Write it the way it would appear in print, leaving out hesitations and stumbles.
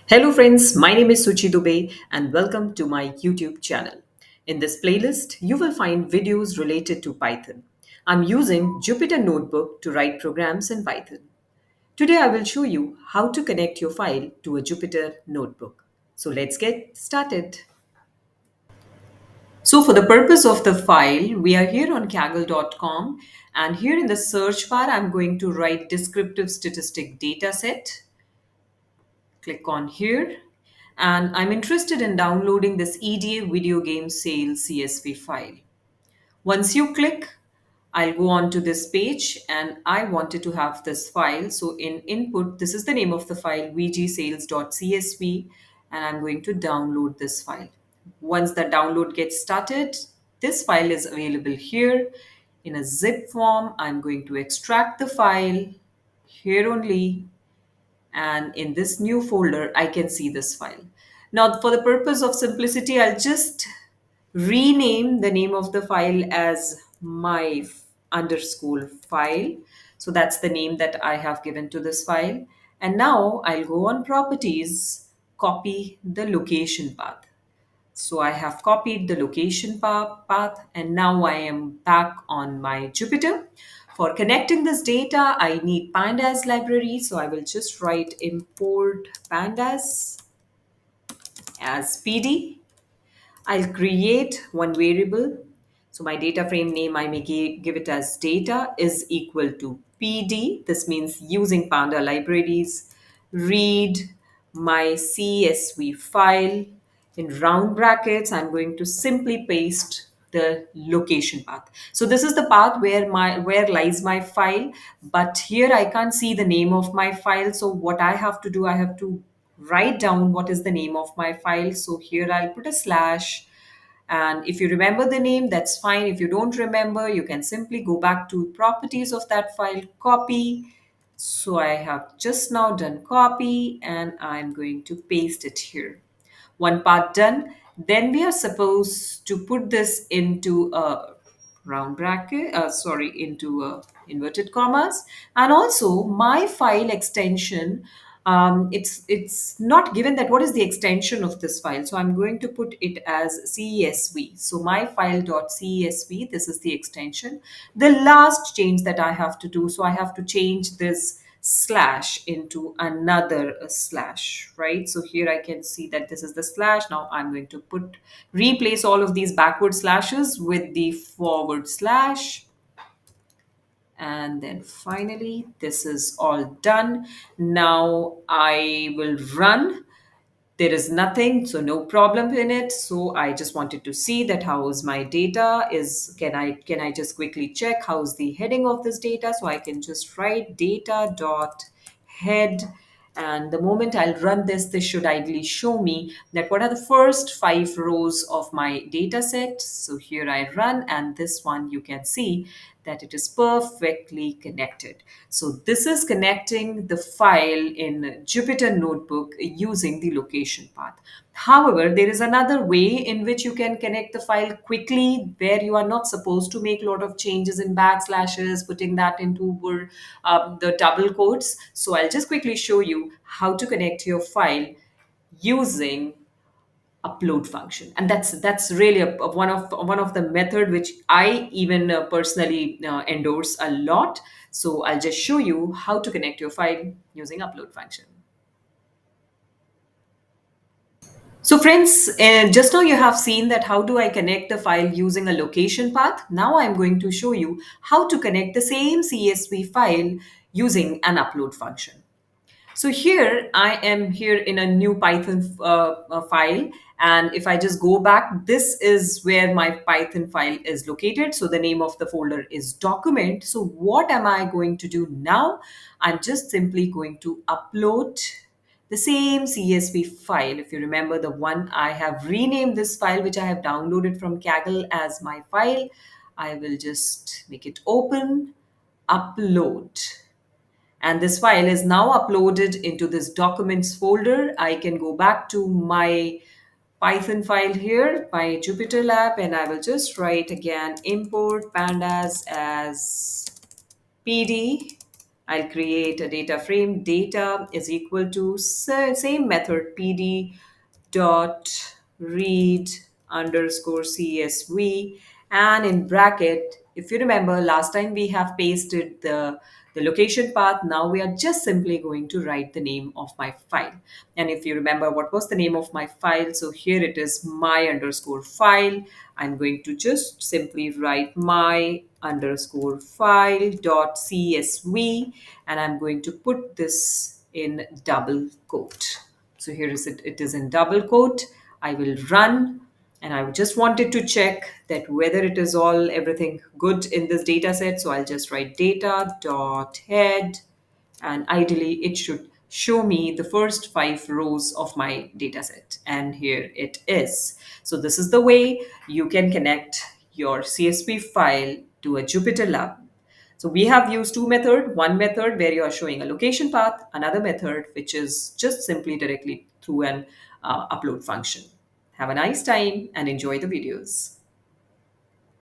Hello, friends. My name is Suchi Dubey, and welcome to my YouTube channel. In this playlist, you will find videos related to Python. I'm using Jupyter Notebook to write programs in Python. Today, I will show you how to connect your file to a Jupyter Notebook. So, let's get started. So, for the purpose of the file, we are here on kaggle.com, and here in the search bar, I'm going to write descriptive statistic dataset. Click on here, and I'm interested in downloading this EDA video game sales CSV file. Once you click, I'll go on to this page and I wanted to have this file. So in input, this is the name of the file, vgsales.csv, and I'm going to download this file. Once the download gets started, this file is available here in a zip form. I'm going to extract the file here only, and in this new folder I can see this file. Now for the purpose of simplicity, I'll just rename the name of the file as my underscore file. So that's the name that I have given to this file. And now I'll go on properties, copy the location path. So I have copied the location path, and now I am back on my Jupyter. For connecting this data, I need pandas library. So I will just write import pandas as PD. I'll create one variable. So my data frame name, I may give it as data is equal to PD. This means using Panda libraries. Read my CSV file. In round brackets, I'm going to simply paste the location path. So this is the path where lies my file, but here I can't see the name of my file. So what I have to do, I have to write down what is the name of my file. So here I'll put a slash, and if you remember the name, that's fine. If you don't remember, you can simply go back to properties of that file, copy. So I have just now done copy, and I'm going to paste it here. One part done. Then we are supposed to put this into a round bracket, into inverted commas. And also my file extension, it's not given that what is the extension of this file. So I'm going to put it as CSV. So my file.csv, this is the extension. The last change that I have to do, so I have to change this slash into another slash, right? So here I can see that this is the slash. Now I'm going to replace all of these backward slashes with the forward slash. And then finally, this is all done. Now I will run. There is nothing, so no problem in it. So I just wanted to see that how is my data is, can I just quickly check how's the heading of this data. So I can just write data dot head, and the moment I'll run this should ideally show me that what are the first 5 rows of my data set. So here I run, and this one you can see that it is perfectly connected. So this is connecting the file in Jupyter Notebook using the location path. However, there is another way in which you can connect the file quickly, where you are not supposed to make a lot of changes in backslashes, putting that into the double quotes. So I'll just quickly show you how to connect your file using upload function, and that's really one of the method which I even personally endorse a lot. So I'll just show you how to connect your file using upload function. So friends, just now you have seen that how do I connect the file using a location path. Now I'm going to show you how to connect the same CSV file using an upload function. So here I am here in a new Python file. And if I just go back, this is where my Python file is located. So the name of the folder is document. So what am I going to do now? I'm just simply going to upload the same CSV file. If you remember the one, I have renamed this file, which I have downloaded from Kaggle as my file. I will just make it open, upload. And this file is now uploaded into this documents folder. I can go back to my Python file here, my Jupyter Lab, and I will just write again import pandas as PD. I'll create a data frame. Data is equal to same method, pd dot read underscore csv, and in bracket, if you remember last time we have pasted the location path. Now we are just simply going to write the name of my file. And if you remember what was the name of my file, so here it is, my underscore file. I'm going to just simply write my underscore file dot csv, and I'm going to put this in double quote. So here is it, it is in double quote. I will run, and I just wanted to check that whether it is all everything good in this data set. So I'll just write data dot head, and ideally it should show me the first 5 rows of my data set. And here it is. So this is the way you can connect your CSV file to a Jupyter Lab. So we have used two methods. One method where you are showing a location path, another method which is just simply directly through an upload function. Have a nice time and enjoy the videos.